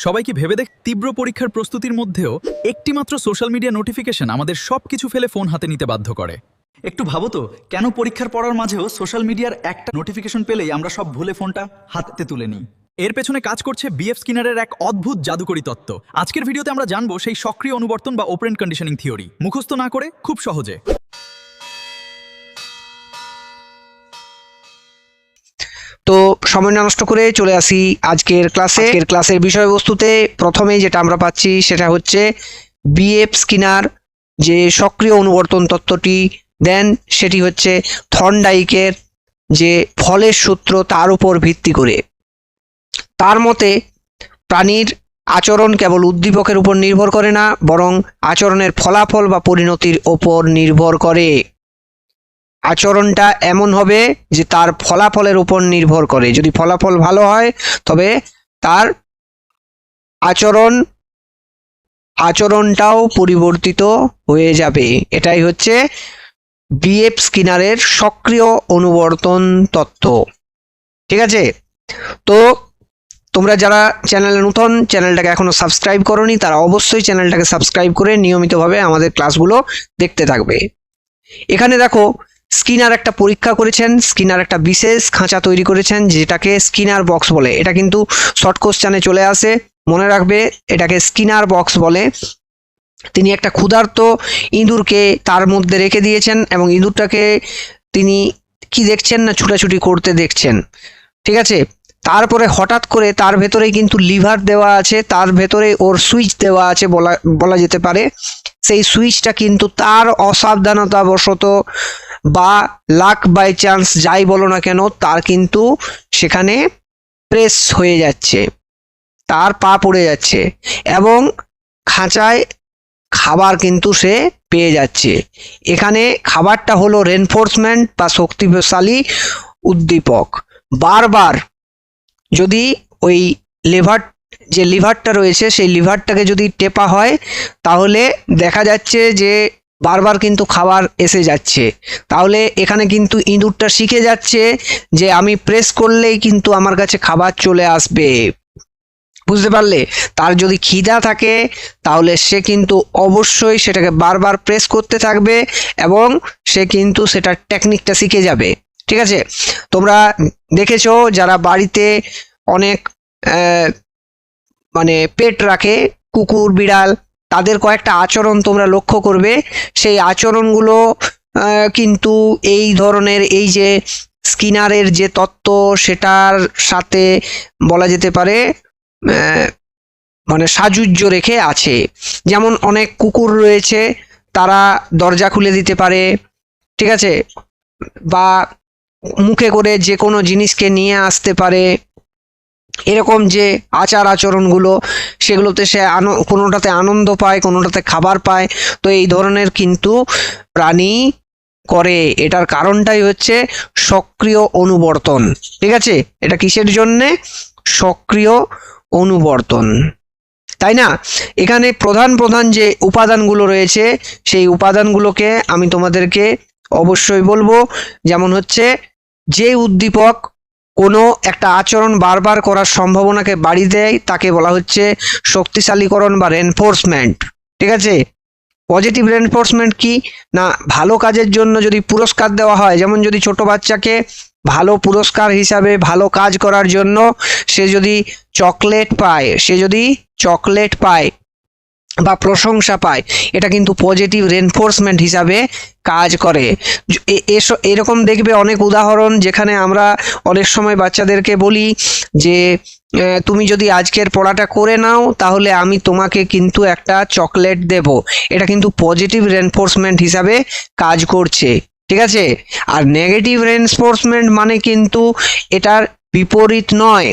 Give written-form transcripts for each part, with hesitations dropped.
সবাই কি ভেবে দেখ, তীব্র পরীক্ষার প্রস্তুতির মধ্যেও একটিমাত্র সোশ্যাল মিডিয়া নোটিফিকেশন আমাদের সবকিছু ফেলে ফোন হাতে নিতে বাধ্য করে। একটু ভাবো তো, কেন পরীক্ষার পড়ার মাঝেও সোশ্যাল মিডিয়ার একটা নোটিফিকেশন পেলেই আমরা সব ভুলে ফোনটা হাতে তুলে নিই। এর পেছনে কাজ করছে বিএফ স্কিনারের এক অদ্ভুত জাদুকরী তত্ত্ব। আজকের ভিডিওতে আমরা জানবো সেই সক্রিয় অনুবর্তন বা অপারেন্ট কন্ডিশনিং থিওরি, মুখস্থ না করে খুব সহজে। তো সময় নষ্ট করে চলে আসি আজকের ক্লাসের বিষয়বস্তুতে। প্রথমেই যেটা আমরা পাচ্ছি সেটা হচ্ছে বিএফ স্কিনার যে সক্রিয় অনুবর্তন তত্ত্বটি দেন, সেটি হচ্ছে থর্নডাইকের যে ফলের সূত্র তার উপর ভিত্তি করে। তার মতে প্রাণীর আচরণ কেবল উদ্দীপকের উপর নির্ভর করে না, বরং আচরণের ফলাফল বা পরিণতির ওপর নির্ভর করে। আচরণটা এমন হবে যে তার ফলাফলের উপর নির্ভর করে। যদি ফলাফল ভালো হয় তবে তার আচরণটাও পরিবর্তিত হয়ে যাবে। এটাই হচ্ছে বিএফ স্কিনারের সক্রিয় অনুবর্তন তত্ত্ব। ঠিক আছে, তো তোমরা যারা চ্যানেলে নতুন, চ্যানেলটাকে এখনো সাবস্ক্রাইব করোনি, তারা অবশ্যই চ্যানেলটাকে সাবস্ক্রাইব করে নিয়মিতভাবে আমাদের ক্লাসগুলো দেখতে থাকবে। এখানে দেখো, স্কিনার একটা পরীক্ষা করেছেন, স্কিনার একটা বিশেষ খাঁচা তৈরি করেছেন যেটাকে স্কিনার বক্স বলে। এটা কিন্তু শর্ট কোশ্চেনে চলে আসে, মনে রাখবে এটাকে স্কিনার বক্স বলে। তিনি একটা ক্ষুধার্ত ইঁদুরকে তার মধ্যে রেখে দিয়েছেন এবং ইঁদুরটাকে তিনি কি দেখছেন না, ছুটাছুটি করতে দেখছেন। ঠিক আছে, তারপরে হঠাৎ করে তার ভেতরে কিন্তু লিভার দেওয়া আছে, তার ভেতরে ওর সুইচ দেওয়া আছে বলা যেতে পারে। সেই সুইচটা কিন্তু তার অসাবধানতাবশত বা লাক বাই চান্স যাই বলো না কেন, তার কিন্তু সেখানে প্রেস হয়ে যাচ্ছে, তার পা পড়ে যাচ্ছে এবং খাঁচায় খাবার কিন্তু সে পেয়ে যাচ্ছে। এখানে খাবারটা হলো রেনফোর্সমেন্ট বা শক্তিশালী উদ্দীপক। বারবার যদি ওই লিভারটা রয়েছে সেই লিভারটাকে যদি টেপা হয় তাহলে দেখা যাচ্ছে যে বারবার কিন্তু খাবার এসে যাচ্ছে। তাহলে এখানে কিন্তু ইঁদুরটা শিখে যাচ্ছে যে আমি প্রেস করলেই কিন্তু আমার কাছে খাবার চলে আসবে। বুঝতে পারলে? তার যদি খিদা থাকে তাহলে সে কিন্তু অবশ্যই সেটাকে বারবার প্রেস করতে থাকবে এবং সে কিন্তু সেটার টেকনিকটা শিখে যাবে। ঠিক আছে, তোমরা দেখেছো যারা বাড়িতে অনেক পেট রাখে, কুকুর বিড়াল, তাদের কয়েকটা আচরণ তোমরা লক্ষ্য করবে। সেই আচরণগুলো কিন্তু এই ধরনের, এই যে স্কিনারের যে তত্ত্ব সেটার সাথে বলা যেতে পারে সাযুজ্য রেখে আছে। যেমন অনেক কুকুর রয়েছে, তারা দরজা খুলে দিতে পারে, ঠিক আছে, বা মুখে করে যে কোনো জিনিসকে নিয়ে আসতে পারে। এরকম যে আচরণগুলো, সেগুলোতে সে কোনোটাতে আনন্দ পায়, কোনোটাতে খাবার পায়। তো এই ধরনের কিন্তু প্রাণী করে। এটার কারণটাই হচ্ছে সক্রিয় অনুবর্তন। ঠিক আছে, এটা কিসের জন্যে? সক্রিয় অনুবর্তন, তাই না? এখানে প্রধান যে উপাদানগুলো রয়েছে সেই উপাদানগুলোকে আমি তোমাদেরকে অবশ্যই বলবো। যেমন হচ্ছে, যে উদ্দীপক কোনো একটা আচরণ বারবার করার সম্ভাবনাকে বাড়িয়ে দেয় তাকে বলা হচ্ছে শক্তিশালীকরণ বা রেনফোর্সমেন্ট। ঠিক আছে, পজিটিভ রেনফোর্সমেন্ট কি না, ভালো কাজের জন্য যদি পুরস্কার দেওয়া হয়, যেমন যদি ছোট বাচ্চাকে ভালো পুরস্কার হিসাবে ভালো কাজ করার জন্য সে যদি চকলেট পায় বা প্রশংসা পায়, এটা কিন্তু পজিটিভ রেনফোর্সমেন্ট হিসাবে কাজ করে। এরকম দেখবে অনেক উদাহরণ, যেখানে আমরা অনেক সময় বাচ্চাদেরকে বলি যে তুমি যদি আজকের পড়াটা করে নাও তাহলে আমি তোমাকে কিন্তু একটা চকলেট দেব। এটা কিন্তু পজিটিভ রেনফোর্সমেন্ট হিসাবে কাজ করছে। ঠিক আছে, আর নেগেটিভ রেনফোর্সমেন্ট মানে কিন্তু এটার বিপরীত নয়।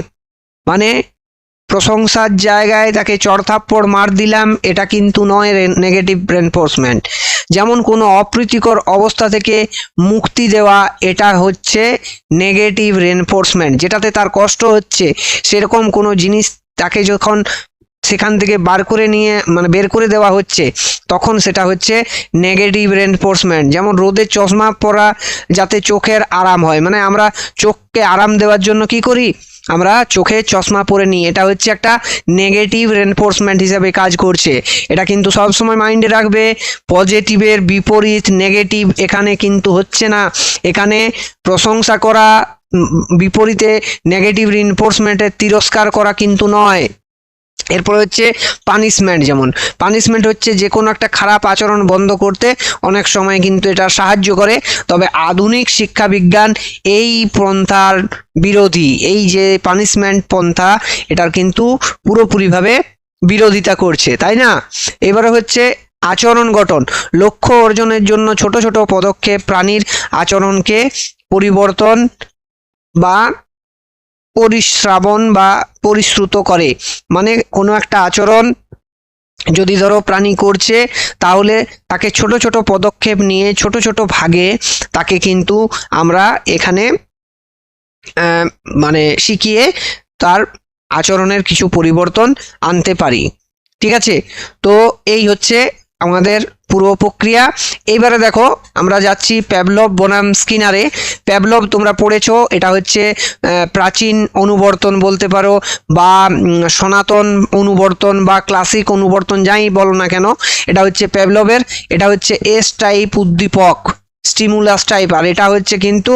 মানে প্রশংসার জায়গায় তাকে চড়থাপ্পড় মার দিলাম, এটা কিন্তু নয় নেগেটিভ রেনফোর্সমেন্ট। যেমন কোনো অপ্রীতিকর অবস্থা থেকে মুক্তি দেওয়া, এটা হচ্ছে নেগেটিভ রেনফোর্সমেন্ট। যেটাতে তার কষ্ট হচ্ছে সেরকম কোনো জিনিস তাকে যখন সেখান থেকে বের করে দেওয়া হচ্ছে, তখন সেটা হচ্ছে নেগেটিভ রেনফোর্সমেন্ট। যেমন রোদের চশমা পরা যাতে চোখের আরাম হয়, আমরা চোখকে আরাম দেওয়ার জন্য কি করি, আমরা চোখে চশমা পরে নিই, এটা হচ্ছে একটা নেগেটিভ রেনফোর্সমেন্ট হিসাবে কাজ করছে। এটা কিন্তু সবসময় মাইন্ডে রাখবে, পজিটিভের বিপরীত নেগেটিভ এখানে কিন্তু হচ্ছে না। এখানে প্রশংসা করা বিপরীতে নেগেটিভ রিনফোর্সমেন্টের তিরস্কার করা কিন্তু নয়। এরপর হচ্ছে পানিশমেন্ট। যেমন পানিশমেন্ট হচ্ছে যে কোনো একটা খারাপ আচরণ বন্ধ করতে অনেক সময় কিন্তু এটা সাহায্য করে, তবে আধুনিক শিক্ষা বিজ্ঞান এই পন্থার বিরোধী। এই যে পানিশমেন্ট পন্থা এটার কিন্তু পুরোপুরিভাবে বিরোধিতা করছে, তাই না? এবারে হচ্ছে আচরণ গঠন। লক্ষ্য অর্জনের জন্য ছোট ছোট পদক্ষেপ প্রাণীর আচরণকে পরিবর্তন বা পরিশ্রাবণ বা পরিশ্রুত করে। মানে কোনো একটা আচরণ যদি ধরো প্রাণী করছে, তাহলে তাকে ছোট ছোট পদক্ষেপ নিয়ে ছোট ছোট ভাগে তাকে কিন্তু আমরা এখানে মানে শিখিয়ে তার আচরণের কিছু পরিবর্তন আনতে পারি। ঠিক আছে, তো এই হচ্ছে আমাদের পুরো প্রক্রিয়া। এইবারে দেখো আমরা যাচ্ছি প্যাভলভ বনাম স্কিনারে। প্যাভলভ তোমরা পড়েছো, এটা হচ্ছে প্রাচীন অনুবর্তন বলতে পারো, বা সনাতন অনুবর্তন বা ক্লাসিক অনুবর্তন যাই বলো না কেন, এটা হচ্ছে প্যাভলভের। এটা হচ্ছে এস টাইপ উদ্দীপক, স্টিমুলাস টাইপ, আর এটা হচ্ছে কিন্তু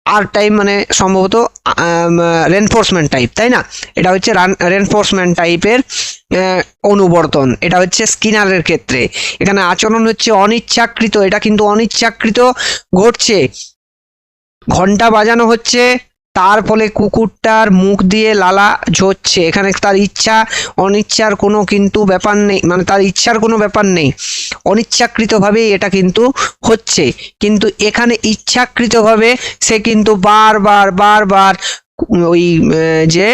আর টাইপ মানে সম্ভবত রেনফোর্সমেন্ট টাইপ, তাই না? এটা হচ্ছে রেনফোর্সমেন্ট টাইপের অনুবর্তন। এটা হচ্ছে স্কিনারের ক্ষেত্রে। এখানে আচরণ হচ্ছে অনিচ্ছাকৃত, এটা কিন্তু অনিচ্ছাকৃত ঘটছে। ঘন্টা বাজানো হচ্ছে, তার ফলে কুকুরটার মুখ দিয়ে লালা ঝরছে। এখানে তার ইচ্ছা অনিচ্ছার কোনো কিন্তু ব্যাপার নেই, মানে তার ইচ্ছার কোনো ব্যাপার নেই, অনিচ্ছাকৃতভাবেই এটা কিন্তু হচ্ছে। কিন্তু এখানে ইচ্ছাকৃতভাবে সে কিন্তু বারবার বারবার ওই যে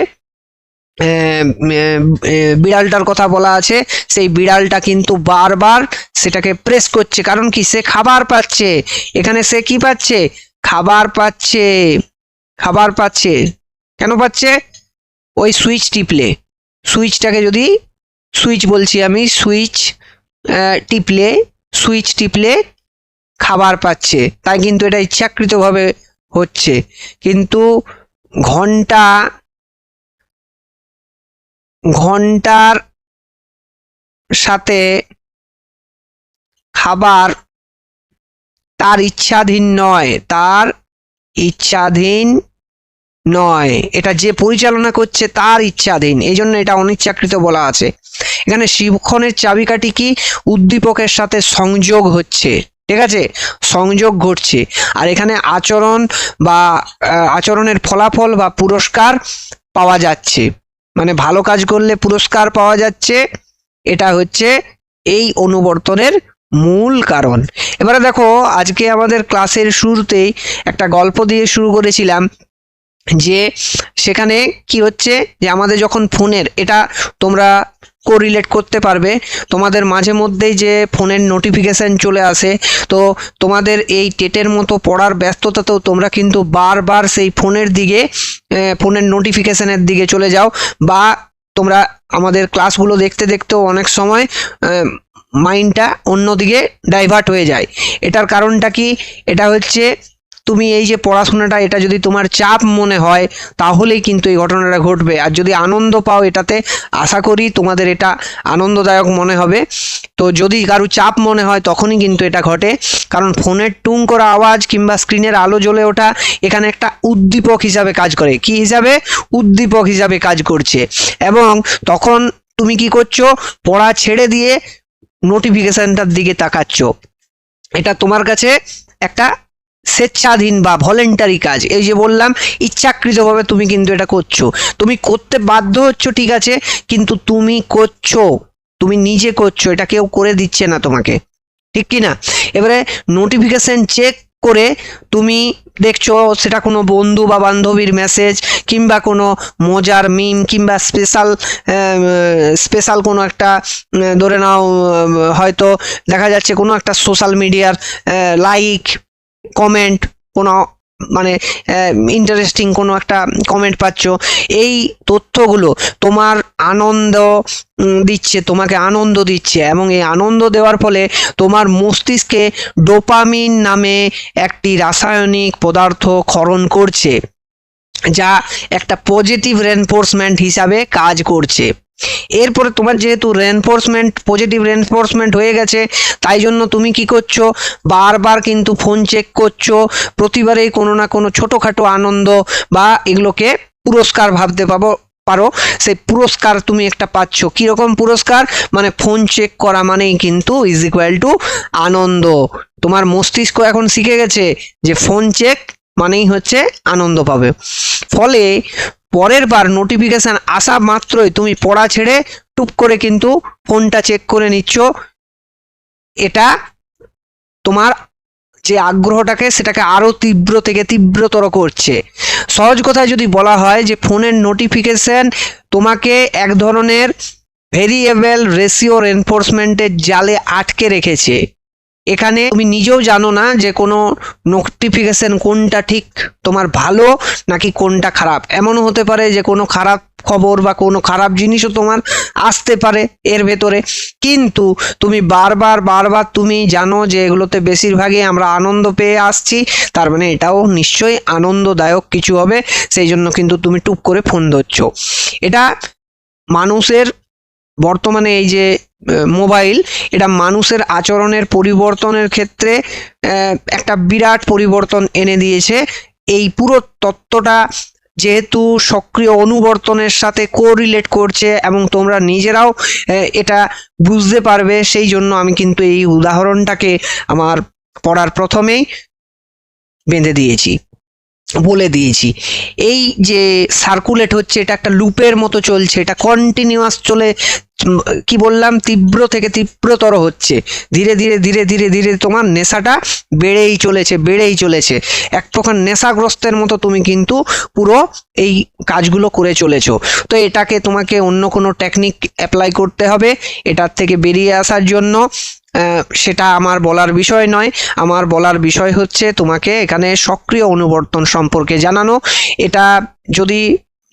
বিড়ালটার কথা বলা আছে, সেই বিড়ালটা কিন্তু বারবার সেটাকে প্রেস করছে। কারণ কি? সে খাবার পাচ্ছে। এখানে সে কি পাচ্ছে? খাবার পাচ্ছে। খাবার পাচ্ছে। কেন পাচ্ছে? ওই সুইচ টিপলে, সুইচটাকে যদি সুইচ বলছি আমি, সুইচ টিপলে খাবার পাচ্ছে, তাই কিন্তু এটা ইচ্ছাকৃতভাবে হচ্ছে। কিন্তু ঘন্টার সাথে খাবার তার ইচ্ছাধীন নয়, তার ইচ্ছাধীন নয়, এটা যে পরিচালনা করছে তার ইচ্ছাধীন, এই জন্য এটা অনিচ্ছাকৃত বলা আছে। এখানে শিক্ষণের চাবিকাঠি কি? উদ্দীপকের সাথে সংযোগ হচ্ছে, ঠিক আছে, সংযোগ ঘটছে। আর এখানে আচরণ বা আচরণের ফলাফল বা পুরস্কার পাওয়া যাচ্ছে, মানে ভালো কাজ করলে পুরস্কার পাওয়া যাচ্ছে। এটা হচ্ছে এই অনুবর্তনের মূল কারণ। এবারে দেখো, আজকে আমাদের ক্লাসের শুরুতেই একটা গল্প দিয়ে শুরু করেছিলাম, যে সেখানে কি হচ্ছে যে আমাদের যখন ফোনের, এটা তোমরা কোরিলেট করতে পারবে, তোমাদের মাঝে মধ্যেই যে ফোনের নোটিফিকেশান চলে আসে, তো তোমাদের এই টেটের মতো পড়ার ব্যস্ততাতেও তোমরা কিন্তু বারবার সেই ফোনের দিকে, ফোনের নোটিফিকেশানের দিকে চলে যাও, বা তোমরা আমাদের ক্লাসগুলো দেখতে দেখতেও অনেক সময় মাইন্ডটা অন্যদিকে ডাইভার্ট হয়ে যায়। এটার কারণটা কি? এটা হচ্ছে তুমি এই যে পড়াশোনাটা, এটা যদি তোমার চাপ মনে হয় তাহলেই কিন্তু এই ঘটনাটা ঘটবে। আর যদি আনন্দ পাও এটাতে, আশা করি তোমাদের এটা আনন্দদায়ক মনে হবে। তো যদি কারো চাপ মনে হয় তখনই কিন্তু এটা ঘটে, কারণ ফোনের টুং করা আওয়াজ কিংবা স্ক্রিনের আলো জ্বলে ওঠা এখানে একটা উদ্দীপক হিসাবে কাজ করে। কি হিসাবে? উদ্দীপক হিসাবে কাজ করছে। এবং তখন তুমি কি করছো? পড়া ছেড়ে দিয়ে নোটিফিকেশনটার দিকে তাকাচ্ছ। এটা তোমার কাছে একটা স্বেচ্ছাধীন বা ভলেন্টারি কাজ। এই যে বললাম, ইচ্ছাকৃতভাবে তুমি কিন্তু এটা করছো, তুমি করতে বাধ্য হচ্ছ, ঠিক আছে, কিন্তু তুমি করছো, তুমি নিজে করছো, এটা কেউ করে দিচ্ছে না তোমাকে, ঠিক কি না? এবারে নোটিফিকেশন চেক করে তুমি দেখছো সেটা কোনো বন্ধু বা বান্ধবীর মেসেজ, কিংবা কোনো মজার মিম, কিংবা স্পেশাল কোনো একটা, ধরে নাও হয়তো দেখা যাচ্ছে কোনো একটা সোশ্যাল মিডিয়ার লাইক, কমেন্ট, কোনো মানে ইন্টারেস্টিং কোনো একটা কমেন্ট পাচ্ছ। এই তথ্যগুলো তোমার আনন্দ দিচ্ছে, তোমাকে আনন্দ দিচ্ছে, এবং এই আনন্দ দেওয়ার ফলে তোমার মস্তিষ্কে ডোপামিন নামে একটি রাসায়নিক পদার্থ ক্ষরণ করছে। যা একটা পজিটিভ রেনফোর্সমেন্ট হিসাবে কাজ করছে। এরপরে তোমার যেহেতু পজিটিভ রেনফোর্সমেন্ট হয়ে গেছে, তাই জন্য তুমি কি করছো, বারবার কিন্তু ফোন চেক করছো, প্রতিবারেই কোনো না কোনো ছোটোখাটো আনন্দ বা এগুলোকে পুরস্কার ভাবতে পারো, সেই পুরস্কার তুমি একটা পাচ্ছ। কিরকম পুরস্কার, মানে ফোন চেক করা মানেই কিন্তু ইজ ইকুয়াল টু আনন্দ। তোমার মস্তিষ্ক এখন শিখে গেছে যে ফোন চেক মানেই হচ্ছে আনন্দ পাবে। ফলে পরের বার নোটিফিকেশন আসা মাত্রই তুমি পড়া ছেড়ে টুপ করে কিন্তু ফোনটা চেক করে নিচ্ছ। এটা তোমার যে আগ্রহটাকে সেটাকে আরো তীব্র থেকে তীব্রতর করছে। সহজ কথায় যদি বলা হয় যে ফোনের নোটিফিকেশন তোমাকে এক ধরনের ভেরিয়েবল রেশিও এনফোর্সমেন্টের জালে আটকে রেখেছে। এখানে তুমি নিজেও জানো না যে কোনো নোটিফিকেশন কোনটা ঠিক তোমার ভালো নাকি কোনটা খারাপ। এমনও হতে পারে যে কোনো খারাপ খবর বা কোনো খারাপ জিনিসও তোমার আসতে পারে এর ভেতরে, কিন্তু তুমি বারবার তুমি জানো যে এগুলোতে বেশিরভাগই আমরা আনন্দ পেয়ে আসছি, তার মানে এটাও নিশ্চয়ই আনন্দদায়ক কিছু হবে, সেই জন্য কিন্তু তুমি টুপ করে ফোন ধরছো। এটা মানুষের বর্তমানে এই যে মোবাইল, এটা মানুষের আচরণের পরিবর্তনের ক্ষেত্রে একটা বিরাট পরিবর্তন এনে দিয়েছে। এই পুরো তত্ত্বটা যেহেতু সক্রিয় অনুবর্তনের সাথে কোরিলেট করছে এবং তোমরা নিজেরাও এটা বুঝতে পারবে, সেই জন্য আমি কিন্তু এই উদাহরণটাকে আমার পড়ার প্রথমেই বেঁধে দিয়েছি, বলে দিয়েছি। এই যে সার্কুলেট হচ্ছে, এটা একটা লুপের মতো চলছে, এটা কন্টিনিউয়াস চলে, কি বললাম, তীব্র থেকে তীব্রতর হচ্ছে। ধীরে ধীরে ধীরে ধীরে ধীরে তোমার নেশাটা বেড়েই চলেছে। এক প্রকার নেশাগ্রস্তের মতো তুমি কিন্তু পুরো এই কাজগুলো করে চলেছো। তো এটাকে তোমাকে অন্য কোনো টেকনিক অ্যাপ্লাই করতে হবে এটার থেকে বেরিয়ে আসার জন্য। সেটা আমার বলার বিষয় নয়, আমার বলার বিষয় হচ্ছে তোমাকে এখানে সক্রিয় অনুবর্তন সম্পর্কে জানানো। এটা যদি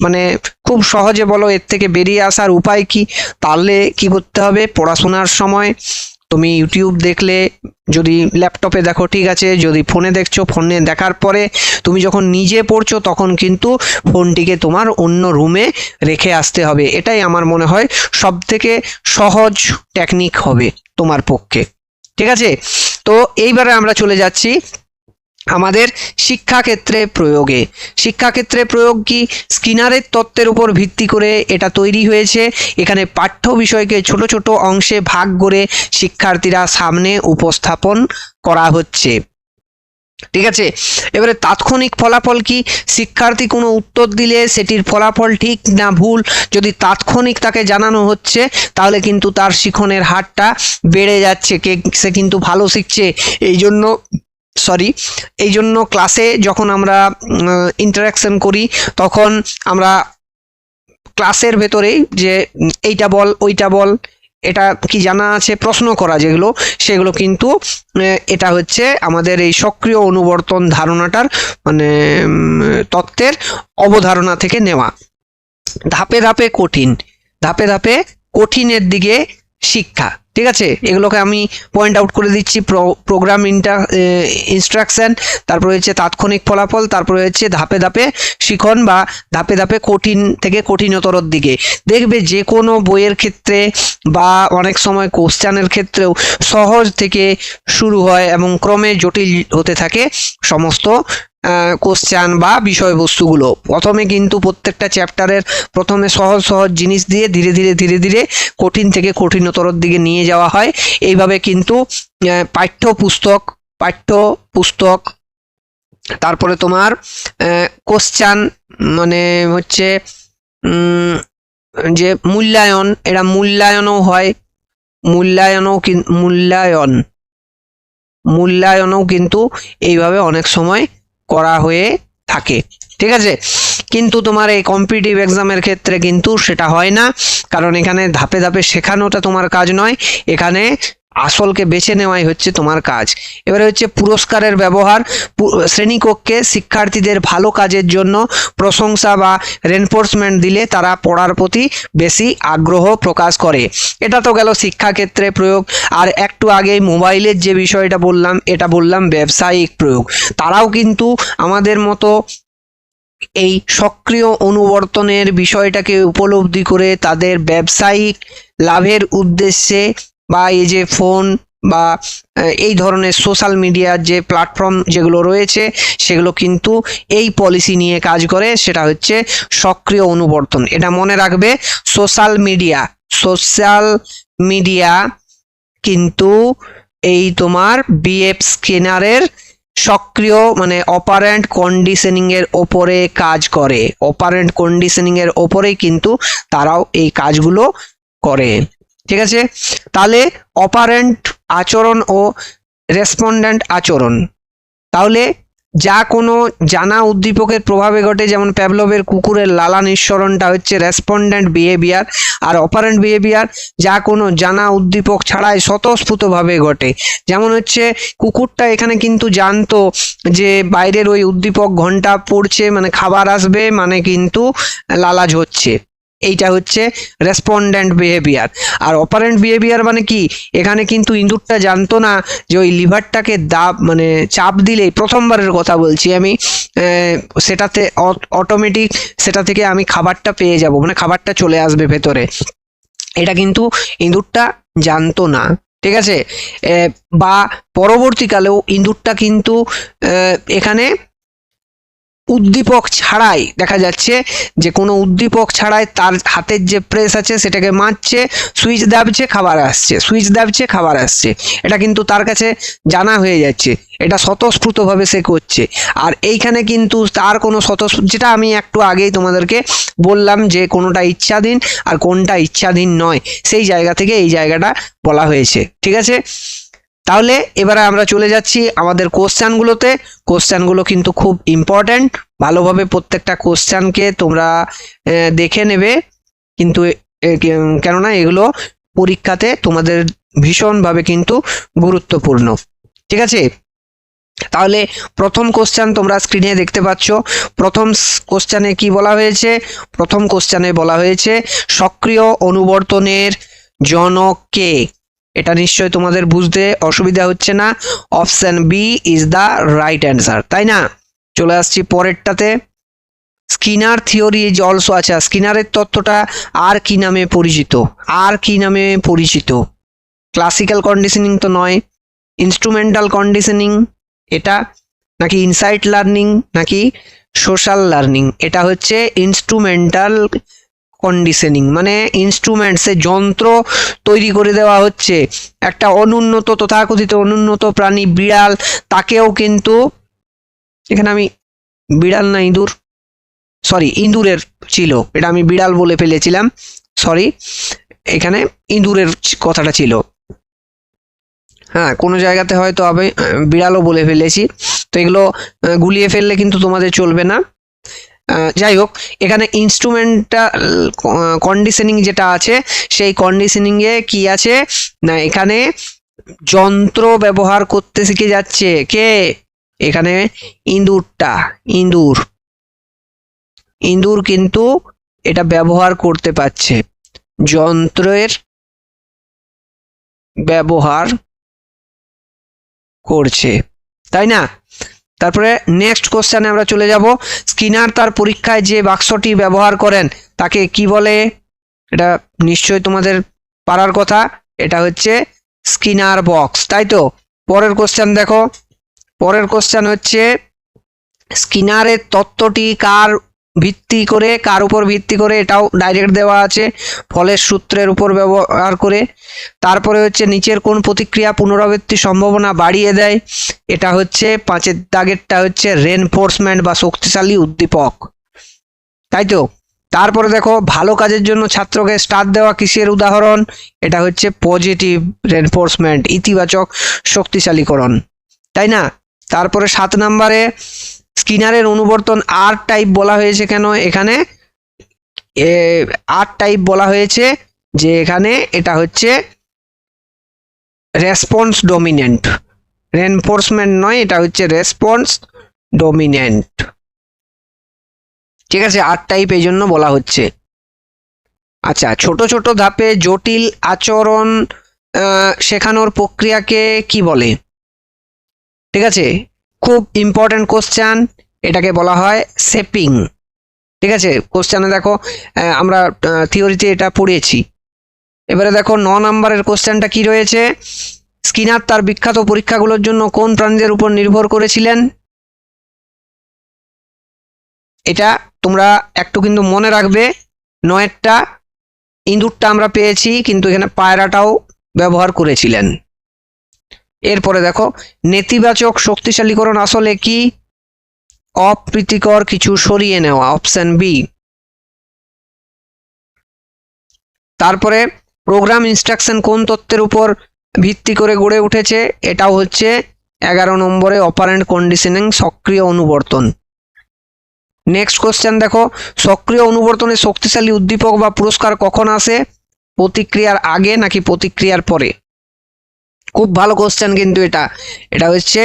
মানে খুব সহজে বলো এর থেকে বেরিয়ে আসার উপায় কি, তাহলে কি করতে হবে, পড়াশোনার সময় তুমি ইউটিউব দেখলে, যদি ল্যাপটপে দেখো ঠিক আছে, যদি ফোনে দেখছো ফোনে দেখার পরে তুমি যখন নিজে পড়ছো তখন কিন্তু ফোনটিকে তোমার অন্য রুমে রেখে আসতে হবে। এটাই আমার মনে হয় সব থেকে সহজ টেকনিক হবে তোমার পক্ষে। ঠিক আছে, তো এইবারে আমরা চলে যাচ্ছি আমাদের শিক্ষাক্ষেত্রে প্রয়োগ কি, স্কিনারের তত্ত্বের উপর ভিত্তি করে এটা তৈরি হয়েছে। এখানে পাঠ্য বিষয়কে ছোট ছোট অংশে ভাগ করে শিক্ষার্থীরা সামনে উপস্থাপন করা হচ্ছে। ঠিক আছে, এবারে তাৎক্ষণিক ফলাফল কি, শিক্ষার্থী কোনো উত্তর দিলে সেটির ফলাফল ঠিক না ভুল যদি তাৎক্ষণিক তাকে জানানো হচ্ছে, তাহলে কিন্তু তার শিখনের হারটা বেড়ে যাচ্ছে, সে কিন্তু ভালো শিখছে। এই জন্য ক্লাসে যখন আমরা ইন্টারাকশন করি তখন আমরা ক্লাসের ভেতরেই যে এইটা বল ওইটা বল, এটা কি জানা আছে, প্রশ্ন করা যেগুলো, সেগুলো কিন্তু এটা হচ্ছে আমাদের এই সক্রিয় অনুবর্তন ধারণাটার মানে তত্ত্বের অবধারণা থেকে নেওয়া। ধাপে ধাপে কঠিনের দিকে শিক্ষা। ঠিক আছে, এগুলোকে আমি পয়েন্ট আউট করে দিচ্ছি। প্রোগ্রাম ইনস্ট্রাকশন, তারপরে হচ্ছে তাৎক্ষণিক ফলাফল, তারপরে হচ্ছে ধাপে ধাপে শিখন বা ধাপে ধাপে কঠিন থেকে কঠিনতরর দিকে। দেখবে যে কোনো বইয়ের ক্ষেত্রে বা অনেক সময় কোশ্চেনের ক্ষেত্রেও সহজ থেকে শুরু হয় এবং ক্রমে জটিল হতে থাকে সমস্ত কোশ্চেন বা বিষয়বস্তুগুলো। প্রথমে কিন্তু প্রত্যেকটা চ্যাপ্টারের প্রথমে সহজ জিনিস দিয়ে ধীরে ধীরে কঠিন থেকে কঠিনতরর দিকে নিয়ে যাওয়া হয়। এইভাবে কিন্তু পাঠ্যপুস্তক তারপরে তোমার কোশ্চেন মানে হচ্ছে যে মূল্যায়ন, এটা মূল্যায়নও হয়, মূল্যায়নও কিন্তু এইভাবে অনেক সময় করা হয়ে থাকে। ঠিক আছে, কিন্তু তোমার এই কম্পিটিটিভ এক্সামের ক্ষেত্রে কিন্তু সেটা হয় না, কারণ এখানে ধাপে ধাপে শেখানোটা তোমার কাজ নয়, এখানে আসলকে বেছে নেওয়াই হচ্ছে তোমার কাজ। এবারে হচ্ছে পুরস্কারের ব্যবহার। শ্রেণীকক্ষে শিক্ষার্থীদের ভালো কাজের জন্য প্রশংসা বা রেনফোর্সমেন্ট দিলে তারা পড়ার প্রতি বেশি আগ্রহ প্রকাশ করে। এটা তো গেল শিক্ষাক্ষেত্রে প্রয়োগ। আর একটু আগে মোবাইলের যে বিষয়টা বললাম, এটা বললাম ব্যবসায়িক প্রয়োগ। তারাও কিন্তু আমাদের মতো এই সক্রিয় অনুবর্তনের বিষয়টাকে উপলব্ধি করে তাদের ব্যবসায়িক লাভের উদ্দেশ্যে বা এই যে ফোন বা এই ধরনের সোশ্যাল মিডিয়ার যে প্ল্যাটফর্ম যেগুলো রয়েছে সেগুলো কিন্তু এই পলিসি নিয়ে কাজ করে, সেটা হচ্ছে সক্রিয় অনুবর্তন। এটা মনে রাখবে, সোশ্যাল মিডিয়া কিন্তু এই তোমার বিএফ স্ক্যানারের সক্রিয় মানে অপারেন্ট কন্ডিশনিং এর ওপরে কাজ করে। অপারেন্ট কন্ডিশনিং এর ওপরেই কিন্তু তারাও এই কাজগুলো করে। ঠিক আছে, তাহলে অপারেন্ট আচরণ ও রেসপন্ডেন্ট আচরণ, তাহলে যা কোনো জানা উদ্দীপকের প্রভাবে ঘটে, যেমন প্যাভলভের কুকুরের লালা নিঃসরণটা হচ্ছে রেসপন্ডেন্ট বিহেভিয়ার, আর অপারেন্ট বিহেভিয়ার যা কোনো জানা উদ্দীপক ছাড়াই স্বতঃস্ফূর্তভাবে ঘটে। যেমন হচ্ছে কুকুরটা এখানে কিন্তু জানতো যে বাইরের ওই উদ্দীপক ঘন্টা পড়ছে মানে খাবার আসবে, মানে কিন্তু লালা ঝরছে, এইটা হচ্ছে রেসপন্ডেন্ট বিহেভিয়ার। আর অপারেন্ট বিহেভিয়ার মানে কি, এখানে কিন্তু ইঁদুরটা জানতো না যে ওই লিভারটাকে মানে চাপ দিলেই, প্রথমবারের কথা বলছি আমি, সেটাতে অটোমেটিক সেটা থেকে আমি খাবারটা পেয়ে যাব, মানে খাবারটা চলে আসবে ভেতরে, এটা কিন্তু ইঁদুরটা জানতো না। ঠিক আছে, বা পরবর্তীকালেও ইঁদুরটা কিন্তু এখানে উদ্দীপক ছাড়াই দেখা যাচ্ছে যে কোনো উদ্দীপক ছাড়াই তার হাতের যে প্রেস আছে সেটাকে মারছে, সুইচ দাবছে খাবার আসছে, সুইচ দাবছে খাবার আসছে, এটা কিন্তু তার কাছে জানা হয়ে যাচ্ছে, এটা স্বতঃস্ফূর্তভাবে সে করছে। আর এইখানে কিন্তু তার কোনো যেটা আমি একটু আগেই তোমাদেরকে বললাম যে কোনোটা ইচ্ছাধীন আর কোনটা ইচ্ছাধীন নয়, সেই জায়গা থেকে এই জায়গাটা বলা হয়েছে। ঠিক আছে, তাহলে এবারে আমরা চলে যাচ্ছি আমাদের কোশ্চেনগুলোতে। কোশ্চেনগুলো কিন্তু খুব ইম্পর্ট্যান্ট, ভালোভাবে প্রত্যেকটা কোশ্চেনকে তোমরা দেখে নেবে, কিন্তু কেননা এগুলো পরীক্ষাতে তোমাদের ভীষণভাবে কিন্তু গুরুত্বপূর্ণ। ঠিক আছে, তাহলে প্রথম কোশ্চেন তোমরা স্ক্রিনে দেখতে পাচ্ছ। প্রথম কোশ্চেনে কি বলা হয়েছে? প্রথম কোশ্চেনে বলা হয়েছে সক্রিয় অনুবর্তনের জনক কে? এটা নিশ্চয় তোমাদের বুঝতে অসুবিধা হচ্ছে না, option B is the right answer, তাই না? চলে আসছি পরেরটাতে। স্কিনার থিওরি ইজ অলসো, আচ্ছা স্কিনারের তত্ত্বটা আর কি নামে পরিচিত? আর কি নামে পরিচিত? ক্লাসিক্যাল কন্ডিশনিং তো নয়, ইনস্ট্রুমেন্টাল কন্ডিশনিং এটা, নাকি ইনসাইট লার্নিং, নাকি সোশ্যাল লার্নিং? এটা হচ্ছে ইনস্ট্রুমেন্টাল কন্ডিশনিং, মানে ইনস্ট্রুমেন্টসে যন্ত্র তৈরি করে দেওয়া হচ্ছে। একটা অনুন্নত, তথাকথিত অনুন্নত প্রাণী বিড়াল, তাকেও কিন্তু, এখানে আমি বিড়াল না ইঁদুর, সরি ইঁদুরের ছিল, এটা আমি বিড়াল বলে ফেলেছিলাম, সরি, এখানে ইঁদুরের কথাটা ছিল। হ্যাঁ, কোনো জায়গাতে হয়তো আমি বিড়ালও বলে ফেলেছি, তো এগুলো গুলিয়ে ফেললে কিন্তু তোমাদের চলবে না। যাই হোক, এখানে ইনস্ট্রুমেন্টাল কন্ডিশনিং যেটা আছে, সেই কন্ডিশনিংয়ে কি আছে না, এখানে যন্ত্র ব্যবহার করতে শিখে যাচ্ছে কে? এখানে ইঁদুরটা, ইঁদুর কিন্তু এটা ব্যবহার করতে পারছে, যন্ত্রের ব্যবহার করছে, তাই না? তারপরে নেক্সট কোশ্চেনে আমরা চলে যাব। স্কিনার তার পরীক্ষায় যে বাক্সটি ব্যবহার করেন তাকে কি বলে? এটা নিশ্চয়ই তোমাদের পারার কথা, এটা হচ্ছে স্কিনার বক্স, তাই তো? পরের কোশ্চেন দেখো, পরের কোশ্চেন হচ্ছে স্কিনারের তত্ত্বটি কার উপর ভিত্তি করে? এটাও ডাইরেক্ট দেওয়া আছে, ফলের সূত্রের উপর ব্যবহার করে। তারপরে হচ্ছে নিচের কোন প্রতিক্রিয়া পুনরাবৃত্তির সম্ভাবনা বাড়িয়ে দেয়? এটা হচ্ছে 5 দাগেরটা হচ্ছে রেনফোর্সমেন্ট বা শক্তিশালী উদ্দীপক, তাই তো? তারপরে দেখো, ভালো কাজের জন্য ছাত্রকে স্টার দেওয়া কিসের উদাহরণ? এটা হচ্ছে পজিটিভ রেনফোর্সমেন্ট, ইতিবাচক শক্তিশালীকরণ, তাই না? তারপরে 7 নম্বরে স্কিনারের অনুবর্তন আর টাইপ বলা হয়েছে কেন? এখানে আর টাইপ বলা হয়েছে যে এখানে এটা হচ্ছে রেসপন্স ডমিনেন্ট, রেনফোর্সমেন্ট নয়, এটা হচ্ছে রেসপন্স ডমিনেন্ট। ঠিক আছে, আর টাইপ এই জন্য বলা হচ্ছে। আচ্ছা, ছোট ছোট ধাপে জটিল আচরণ শেখানোর প্রক্রিয়াকে কি বলে? ঠিক আছে, খুব ইম্পর্টেন্ট কোশ্চেন, এটাকে বলা হয় শেপিং। ঠিক আছে, কোশ্চেনে দেখো আমরা থিওরিতে এটা পড়িয়েছি। এবারে দেখো 9 নম্বরের কোশ্চেনটা কি রয়েছে, স্কিনার তার বিখ্যাত পরীক্ষাগুলোর জন্য কোন প্রাণীদের উপর নির্ভর করেছিলেন? এটা তোমরা একটু কিন্তু মনে রাখবে, 9টা ইঁদুরটা আমরা পেয়েছি, কিন্তু এখানে পায়রাটাও ব্যবহার করেছিলেন। এরপরে দেখো নেতিবাচক শক্তিশালীকরণ আসলে কি? অপ্রীতিকর কিছু সরিয়ে নেওয়া, অপশন বি। তারপরে প্রোগ্রাম ইনস্ট্রাকশন কোন তত্ত্বের উপর ভিত্তি করে গড়ে উঠেছে? এটাও হচ্ছে 11 নম্বরে অপারেন্ট কন্ডিশনিং, সক্রিয় অনুবর্তন। নেক্সট কোশ্চেন দেখো, সক্রিয় অনুবর্তনে শক্তিশালী উদ্দীপক বা পুরস্কার কখন আসে? প্রতিক্রিয়ার আগে নাকি প্রতিক্রিয়ার পরে? খুব ভালো কোশ্চেন কিন্তু এটা হচ্ছে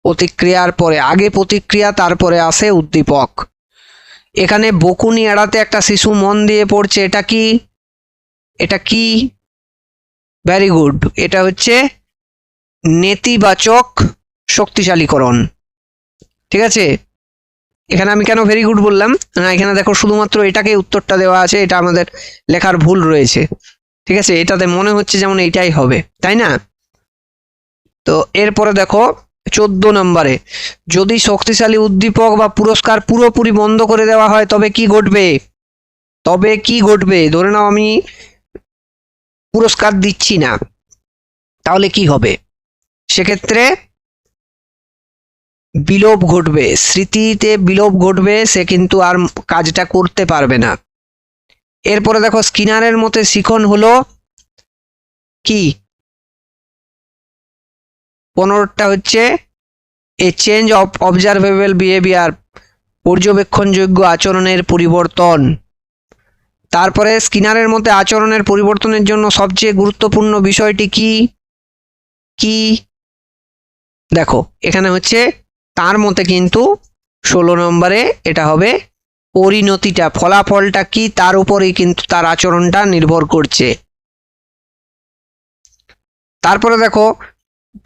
প্রতিক্রিয়ার পরে। আগে প্রতিক্রিয়া, তারপরে আসে উদ্দীপক। এখানে বকুনি এড়াতে একটা শিশু মন দিয়ে পড়ছে, এটা কি? ভেরি গুড, এটা হচ্ছে নেতিবাচক শক্তিশালীকরণ। ঠিক আছে, এখানে আমি কেন ভেরি গুড বললাম না, এখানে দেখো শুধুমাত্র এটাকে উত্তরটা দেওয়া আছে, এটা আমাদের লেখার ভুল রয়েছে। ঠিক আছে, এটাতে মনে হচ্ছে যেমন এইটাই হবে, তাই না? তো এরপরে দেখো 14 নম্বরে, যদি শক্তিশালী উদ্দীপক বা পুরস্কার পুরোপুরি বন্ধ করে দেওয়া হয় তবে কি ঘটবে? ধরে নাও আমি পুরস্কার দিচ্ছি না, তাহলে কি হবে? সেক্ষেত্রে বিলোপ ঘটবে, স্মৃতিতে বিলোপ ঘটবে, সে কিন্তু আর কাজটা করতে পারবে না। এরপরে দেখো স্কিনারের মতে শিখন হলো কি? 15টা হচ্ছে a change of observable behaviour, পর্যবেক্ষণযোগ্য আচরণের পরিবর্তন। তারপরে স্কিনারের মতে আচরণের পরিবর্তনের জন্য সবচেয়ে গুরুত্বপূর্ণ বিষয়টি কি? দেখো এখানে হচ্ছে তার মতে কিন্তু 16 নম্বরে এটা হবে পরিণতিটা, ফলাফলটা কি তার উপরেই কিন্তু তার আচরণটা নির্ভর করছে। তারপরে দেখো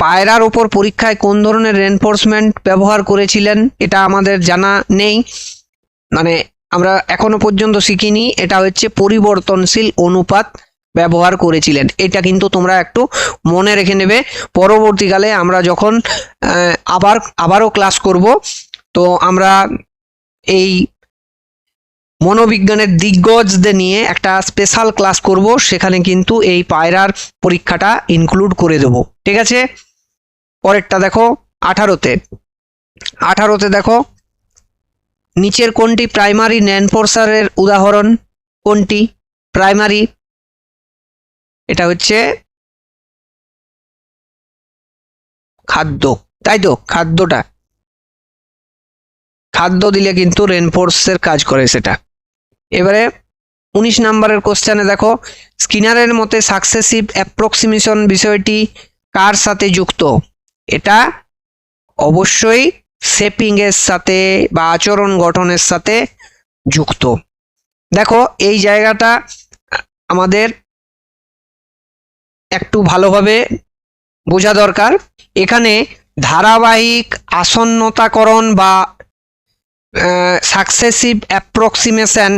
পায়রার উপর পরীক্ষায় কোন ধরনের রেনফোর্সমেন্ট ব্যবহার করেছিলেন? এটা আমাদের জানা নেই, মানে আমরা এখনো পর্যন্ত শিখিনি। এটা হচ্ছে পরিবর্তনশীল অনুপাত ব্যবহার করেছিলেন। এটা কিন্তু তোমরা একটু মনে রেখে নেবে, পরবর্তীকালে আমরা যখন আবারও ক্লাস করব, তো আমরা এই মনোবিজ্ঞানের দিগ্গজদের নিয়ে একটা স্পেশাল ক্লাস করব, সেখানে কিন্তু এই পায়রার পরীক্ষাটা ইনক্লুড করে দেব। ঠিক আছে, পরেরটা দেখো 18তে দেখো, নিচের কোনটি প্রাইমারি রেনফোর্সারের উদাহরণ? কোনটি প্রাইমারি? এটা হচ্ছে খাদ্য, তাই তো? খাদ্য দিলে কিন্তু রেনফোর্সের কাজ করে সেটা। এবারে 19 নম্বরের কোশ্চেনে দেখো, স্কিনারের মতে সাকসেসিভ অ্যাপ্রক্সিমেশন বিষয়টি কার সাথে যুক্ত? এটা অবশ্যই শেপিং এর সাথে বা আচরণ গঠনের সাথে যুক্ত। দেখো এই জায়গাটা আমাদের একটু ভালোভাবে বোঝা দরকার। এখানে ধারাবাহিক আসন্নতাকরণ বা সাকসেসিভ অ্যাপ্রক্সিমেশন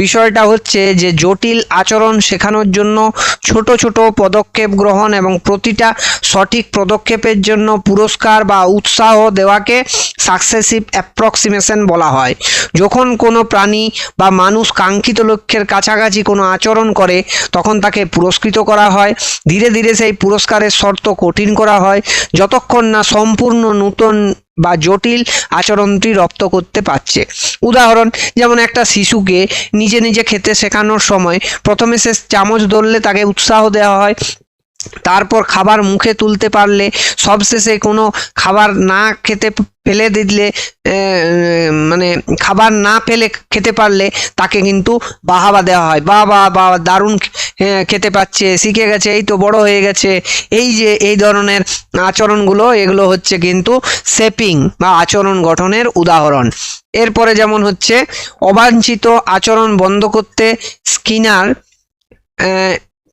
বিষয়টা হচ্ছে যে জটিল আচরণ শেখানোর জন্য ছোট ছোট পদক্ষেপ গ্রহণ এবং প্রতিটা সঠিক পদক্ষেপের জন্য পুরস্কার বা উৎসাহ দেওয়াকে সাকসেসিভ অ্যাপ্রক্সিমেশন বলা হয়। যখন কোনো প্রাণী বা মানুষ কাঙ্ক্ষিত লক্ষ্যের কাছাকাছি কোনো আচরণ করে তখন তাকে পুরস্কৃত করা হয়। ধীরে ধীরে সেই পুরস্কারের শর্ত কঠিন করা হয় যতক্ষণ না সম্পূর্ণ নূতন বা জটিল আচরণটি রপ্ত করতে পারছে। উদাহরণ, যেমন একটা শিশুকে নিজে নিজে খেতে শেখানোর সময় প্রথমে সে চামচ ধরলে তাকে উৎসাহ দেওয়া হয়, তারপর খাবার মুখে তুলতে পারলে, সবশেষে কোনো খাবার না ফেলে দিলে মানে খাবার না ফেলে খেতে পারলে তাকে কিন্তু বাহাবা দেওয়া হয়, বা দারুণ খেতে পাচ্ছে, শিখে গেছে, এই তো বড় হয়ে গেছে। এই যে এই ধরনের আচরণগুলো, এগুলো হচ্ছে কিন্তু শেপিং বা আচরণ গঠনের উদাহরণ। এরপরে যেমন হচ্ছে অবাঞ্ছিত আচরণ বন্ধ করতে স্কিনার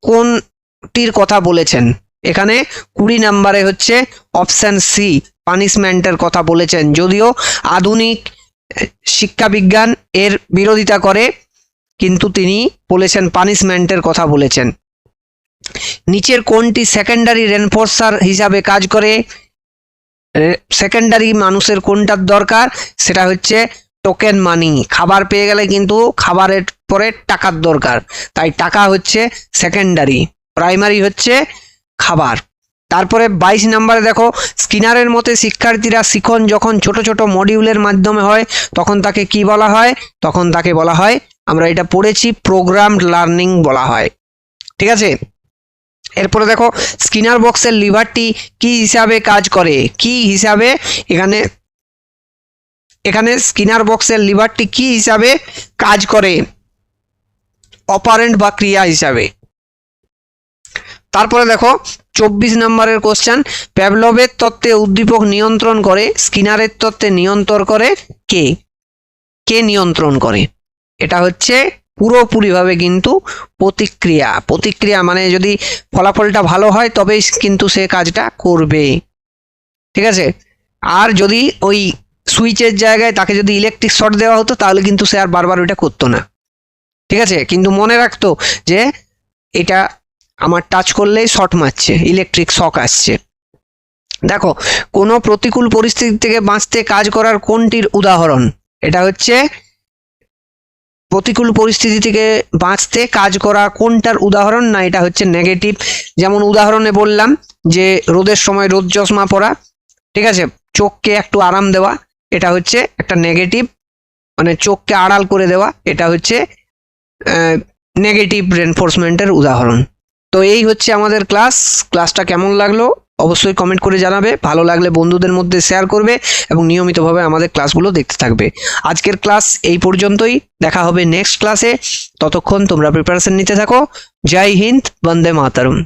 কোনটির কথা বলেছেন? এখানে 20 নম্বরে হচ্ছে অপশন সি, পানিশমেন্টের কথা বলেছেন। যদিও আধুনিক শিক্ষা বিজ্ঞান এর বিরোধিতা করে, কিন্তু তিনি বলেছেন পানিশমেন্টের কথা বলেছেন। নিচের কোনটি সেকেন্ডারি রেনফোর্সার হিসাবে কাজ করে? সেকেন্ডারি মানুষের কোনটার দরকার? সেটা হচ্ছে টোকেন মানি। খাবার পেয়ে গেলে কিন্তু খাবারের পরে টাকার দরকার, তাই টাকা হচ্ছে সেকেন্ডারি, প্রাইমারি হচ্ছে খাবার। তারপরে 22 নম্বরে দেখো, স্কিনারের মতে শিক্ষার্থীরা শিখন যখন ছোট ছোট মডিউলের মাধ্যমে হয় তখন তাকে কি বলা হয়? তখন তাকে বলা হয়, আমরা এটা পড়েছি, প্রোগ্রামড লার্নিং বলা হয়। ঠিক আছে, এরপরে দেখো স্কিনার বক্সের লিভারটি কি হিসাবে কাজ করে? কি হিসাবে এখানে স্কিনার বক্সের লিভারটি কি হিসাবে কাজ করে? অপারেন্ট বা ক্রিয়া হিসাবে। তারপরে দেখো 24 নম্বরের কোশ্চেন, প্যাভলভের তত্ত্বে উদ্দীপক নিয়ন্ত্রণ করে, স্কিনারের তত্ত্বে নিয়ন্ত্রণ করে কে? কে নিয়ন্ত্রণ করে? এটা হচ্ছে পুরোপুরিভাবে কিন্তু প্রতিক্রিয়া। প্রতিক্রিয়া মানে যদি ফলাফলটা ভালো হয় তবেই কিন্তু সে কাজটা করবে। ঠিক আছে, আর যদি ওই সুইচের জায়গায় তাকে যদি ইলেকট্রিক শর্ট দেওয়া হতো তাহলে কিন্তু সে আর বারবার ওইটা করতো না। ঠিক আছে, কিন্তু মনে রাখতো যে এটা আমার টাচ করলেই শর্ট মারছে, ইলেকট্রিক শক আসছে। দেখো, কোনো প্রতিকূল পরিস্থিতি থেকে বাঁচতে কাজ করার কোনটির উদাহরণ? এটা হচ্ছে প্রতিকূল পরিস্থিতি থেকে বাঁচতে কাজ করা কোনটার উদাহরণ? না, এটা হচ্ছে নেগেটিভ। যেমন উদাহরণে বললাম যে রোদের সময় রোদ চশমা পরা, ঠিক আছে, চোখকে একটু আরাম দেওয়া, এটা হচ্ছে একটা নেগেটিভ, মানে চোখকে আড়াল করে দেওয়া, এটা হচ্ছে নেগেটিভ রেনফোর্সমেন্টের উদাহরণ। তো এই হচ্ছে আমাদের ক্লাসটা কেমন লাগলো অবশ্যই কমেন্ট করে জানাবে। ভালো লাগলে বন্ধুদের মধ্যে শেয়ার করবে এবং নিয়মিতভাবে আমাদের ক্লাসগুলো দেখতে থাকবে। আজকের ক্লাস এই পর্যন্তই, দেখা হবে নেক্সট ক্লাসে। ততক্ষণ তোমরা প্রিপারেশন নিতে থাকো। জয় হিন্দ, বন্দে মাতরম।